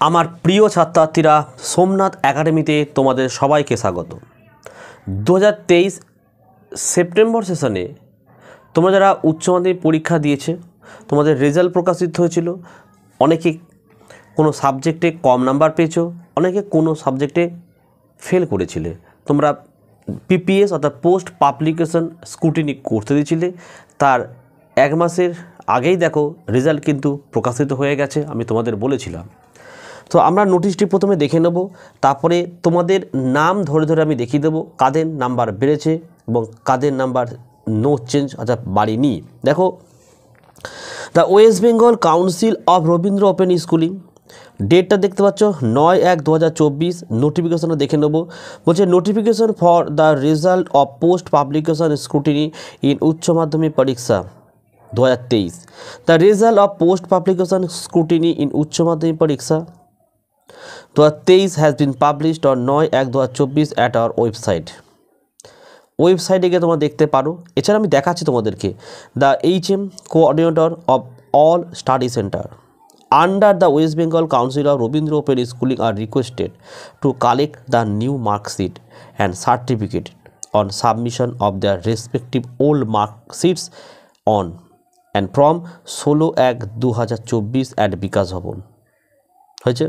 আমার প্রিয় ছাত্রছাত্রীরা, সোমনাথ একাডেমিতে তোমাদের সবাইকে স্বাগত। 2023 সেপ্টেম্বর সেশনে তোমরা যারা উচ্চ মাধ্যমিক পরীক্ষা দিয়েছে, তোমাদের রেজাল্ট প্রকাশিত হয়েছিল। অনেকে কোনো সাবজেক্টে কম নাম্বার পেয়েছো, অনেকে কোনো সাবজেক্টে ফেল করেছিলে। তোমরা পিপিএস অর্থাৎ পোস্ট পাবলিকেশন স্ক্রুটিনি করতে দিয়েছিলে। তার এক মাসের আগেই দেখো রেজাল্ট কিন্তু প্রকাশিত হয়ে গেছে, আমি তোমাদের বলেছিলাম। তো আমরা নোটিশটি প্রথমে দেখে নেব, তারপরে তোমাদের নাম ধরে ধরে আমি দেখিয়ে দেবো কাদের নাম্বার বেড়েছে এবং কাদের নাম্বার নো চেঞ্জ অর্থাৎ বাড়েনি। দেখো, the West Bengal Council of Rabindra Open schooling, ডেটটা দেখতে পাচ্ছ 9/1/2024। নোটিফিকেশনও দেখে নেব। বলছে notification for the result of post publication scrutiny in উচ্চ মাধ্যমিক পরীক্ষা 2023। The result of post publication scrutiny in উচ্চ মাধ্যমিক পরীক্ষা 2023 has been published on 9/1/2024 at our website। ওয়েবসাইটে গিয়ে তোমরা দেখতে পারো। এছাড়া আমি দেখাচ্ছি তোমাদেরকে, the HM coordinator of all study centre under the West Bengal Council of Rabindra Open Schooling are requested to collect the new marksheet and certificate on submission of their respective old marksheets on and from 16/1/2024 at Bikash Bhavan. হয়েছে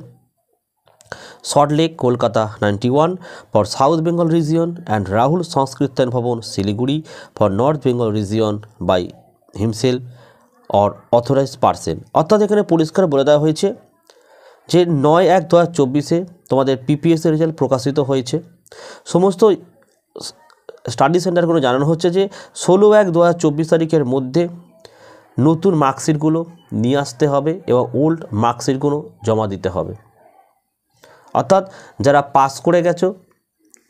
Salt Lake Kolkata 91 for South Bengal region and Rahul Sanskritan Bhavan Siliguri for North Bengal region by himself or authorized person। অর্থাৎ এখানে পরিষ্কার বলে দেওয়া হয়েছে যে 9/1/2024 তোমাদের পিপিএসের result প্রকাশিত হয়েছে। সমস্ত স্টাডি সেন্টারগুলো জানানো হচ্ছে যে 16/1/2024 তারিখের মধ্যে নতুন মার্কশিটগুলো নিয়ে আসতে হবে এবং ওল্ড মার্কশিটগুলো জমা দিতে হবে। অর্থাৎ যারা পাস করে গেছো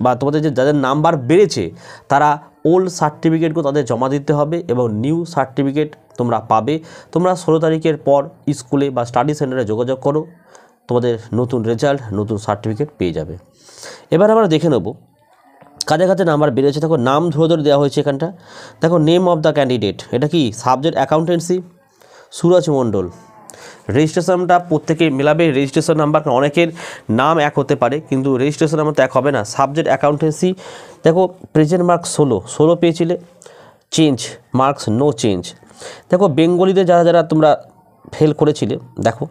বা তোমাদের যাদের নাম্বার বেড়েছে তারা ওল্ড সার্টিফিকেটগুলো তাদের জমা দিতে হবে এবং নিউ সার্টিফিকেট তোমরা পাবে। তোমরা 16 তারিখের পর স্কুলে বা স্টাডি সেন্টারে যোগাযোগ করো, তোমাদের নতুন রেজাল্ট নতুন সার্টিফিকেট পেয়ে যাবে। এবার আমরা দেখে নেব কাদের কাছে নাম্বার বেড়েছে। দেখো নাম ধরে ধরে দেওয়া হয়েছে এখানটা। দেখো নেম অফ দ্য ক্যান্ডিডেট, এটা কি সাবজেক্ট অ্যাকাউন্টেন্সি, সুরজ মণ্ডল। রেজিস্ট্রেশনটা প্রত্যেকে মেলাবে, রেজিস্ট্রেশন নাম্বার অনেকের নাম এক হতে পারে কিন্তু রেজিস্ট্রেশন নাম্বার তো এক হবে না। সাবজেক্ট অ্যাকাউন্টেন্সি, দেখো প্রেজেন্ট মার্কস 16 পেয়েছিলে, চেঞ্জ মার্কস নো চেঞ্জ। দেখো বেঙ্গলিতে যারা যারা তোমরা ফেল করেছিলে, দেখো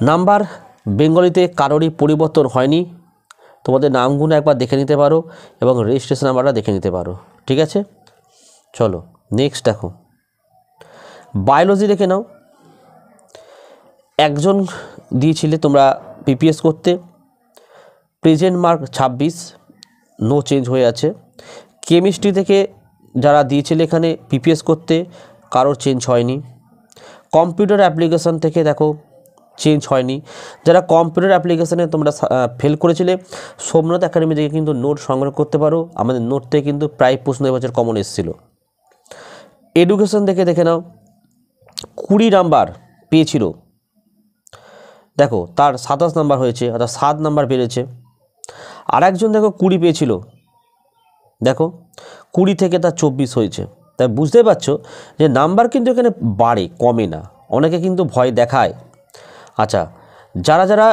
নাম্বার বেঙ্গলিতে কারোরই পরিবর্তন হয়নি। তোমাদের নামগুলো একবার দেখে নিতে পারো এবং রেজিস্ট্রেশন নাম্বারটা দেখে নিতে পারো, ঠিক আছে। চলো নেক্সট দেখো, বায়োলজি দেখে নাও। একজন দিয়েছিলে তোমরা পিপিএস করতে, প্রেজেন্ট মার্ক 26 নো চেঞ্জ হয়ে আছে। কেমিস্ট্রি থেকে যারা দিয়েছিলে এখানে পিপিএস করতে কারোর চেঞ্জ হয়নি। কম্পিউটার অ্যাপ্লিকেশান থেকে দেখো চেঞ্জ হয়নি। যারা কম্পিউটার অ্যাপ্লিকেশানে তোমরা ফেল করেছিলে সোমনাথ একাডেমি থেকে কিন্তু নোট সংগ্রহ করতে পারো, আমাদের নোট থেকে কিন্তু প্রায় প্রশ্ন এবছর কমন এসেছিল। এডুকেশন থেকে দেখে নাও 20 নাম্বার পেয়েছিল, দেখো তার 27 নাম্বার হয়েছে অর্থাৎ 7 নাম্বার বেড়েছে। আর একজন দেখো 20 পেয়েছিল, দেখো 20 থেকে তার 24 হয়েছে। তাই বুঝতে পারছো যে নাম্বার কিন্তু এখানে বাড়ে, কমে না। অনেকে কিন্তু ভয় দেখায়। আচ্ছা, যারা যারা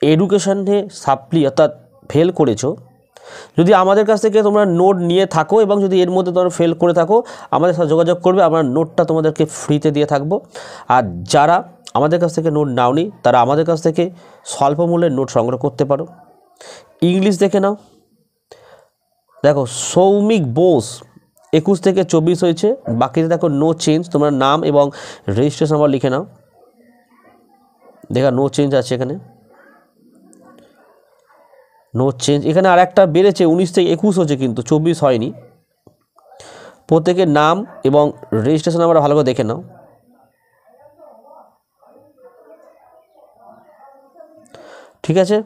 এডুকেশনে সাপ্লি অর্থাৎ ফেল করেছো, যদি আমাদের কাছ থেকে তোমরা নোট নিয়ে থাকো এবং যদি এর মধ্যে তোমরা ফেল করে থাকো আমাদের সাথে যোগাযোগ করবে, আমরা নোটটা তোমাদেরকে ফ্রিতে দিয়ে থাকবো। আর যারা আমাদের কাছ থেকে নোট নাওনি তারা আমাদের কাছ থেকে স্বল্প মূল্যের নোট সংগ্রহ করতে পারো। ইংলিশ দেখে নাও, দেখো সৌমিক বোস 21 থেকে 24 হয়েছে, বাকিতে দেখো নো চেঞ্জ। তোমরা নাম এবং রেজিস্ট্রেশন নাম্বার লিখে নাও, দেখা নো চেঞ্জ আছে এখানে, নো চেঞ্জ। এখানে আর একটা বেড়েছে 19 থেকে 21 হচ্ছে কিন্তু 24 হয়নি। প্রত্যেকের নাম এবং রেজিস্ট্রেশন নাম্বার ভালো করে দেখে নাও, ঠিক আছে।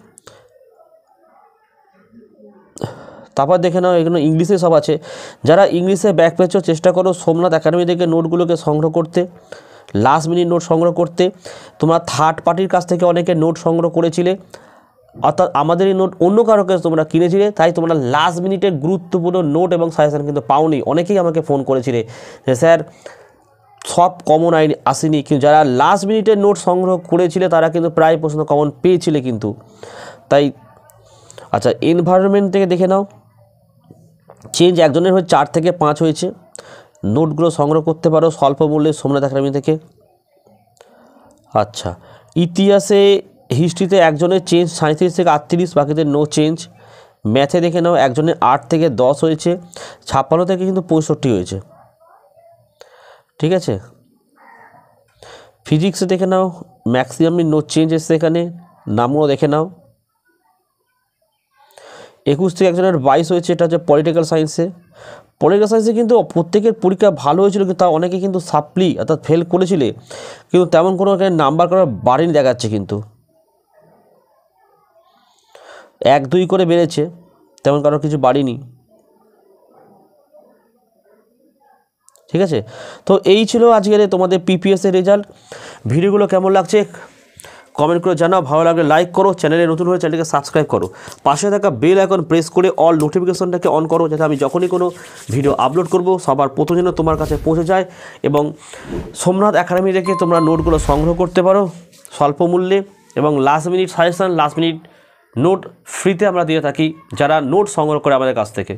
তারপর দেখে নাও এখানে ইংলিশে সব আছে। যারা ইংলিশে ব্যাক পেয়েছো চেষ্টা করো সোমনাথ একাডেমি থেকে নোটগুলোকে সংগ্রহ করতে, লাস্ট মিনিট নোট সংগ্রহ করতে। তোমরা থার্ড পার্টির কাছ থেকে অনেকে নোট সংগ্রহ করেছিলে, অর্থাৎ আমাদের এই নোট অন্য কারো কাছে তোমরা কিনেছিলে, তাই তোমরা লাস্ট মিনিটের গুরুত্বপূর্ণ নোট এবং সাজেশন কিন্তু পাওনি। অনেকেই আমাকে ফোন করেছিলে যে স্যার সব কমন আসেনি, কিন্তু যারা লাস্ট মিনিটের নোট সংগ্রহ করেছিলে তারা কিন্তু প্রায় প্রশ্ন কমন পেয়েছিলে কিন্তু। তাই আচ্ছা, এনভায়রনমেন্ট থেকে দেখে নাও, চেঞ্জ একজনের হয়ে 4 থেকে 5 হয়েছে। নোটগুলো সংগ্রহ করতে পারো স্বল্প মূল্যে সোমনাথ একাডেমি থেকে। আচ্ছা, ইতিহাসে হিস্ট্রিতে একজনের চেঞ্জ 37 থেকে 38, বাকিদের নো চেঞ্জ। ম্যাথে দেখে নাও, একজনের 8 থেকে 10 হয়েছে, 56 থেকে কিন্তু 65 হয়েছে। ঠিক আছে, ফিজিক্সে দেখে নাও, ম্যাক্সিমামই নো চেঞ্জ এসছে এখানে, নামও দেখে নাও। 21 থেকে একজনের 22 হয়েছে, এটা হচ্ছে পলিটিক্যাল সায়েন্সে। পলিটিক্যাল সায়েন্সে কিন্তু প্রত্যেকের পরীক্ষা ভালো হয়েছিল, কিন্তু তা অনেকে কিন্তু সাপ্লি অর্থাৎ ফেল করেছিলে, কিন্তু তেমন কোনো নাম্বার করার বাড়েনি দেখাচ্ছে, কিন্তু 1-2 করে বেড়েছে, তেমন কারোর কিছু বাড়েনি। ঠিক আছে, তো এই ছিল আজকের তোমাদের পিপিএসের রেজাল্ট। ভিডিওগুলো কেমন লাগছে কমেন্ট করে জানাও, ভালো লাগলে লাইক করো, চ্যানেলে নতুন হলে চ্যানেলকে সাবস্ক্রাইব করো, পাশে থাকা বেল আইকন প্রেস করে অল নোটিফিকেশনটাকে অন করো, যাতে আমি যখনই কোনো ভিডিও আপলোড করব সবার প্রথম যেন তোমার কাছে পৌঁছে যায়। এবং সোমনাথ একাডেমি থেকে তোমরা নোটগুলো সংগ্রহ করতে পারো স্বল্প মূল্যে, এবং last minute suggestion, last minute note ফ্রিতে আমরা দিয়ে থাকি যারা নোট সংগ্রহ করে আমাদের কাছ থেকে।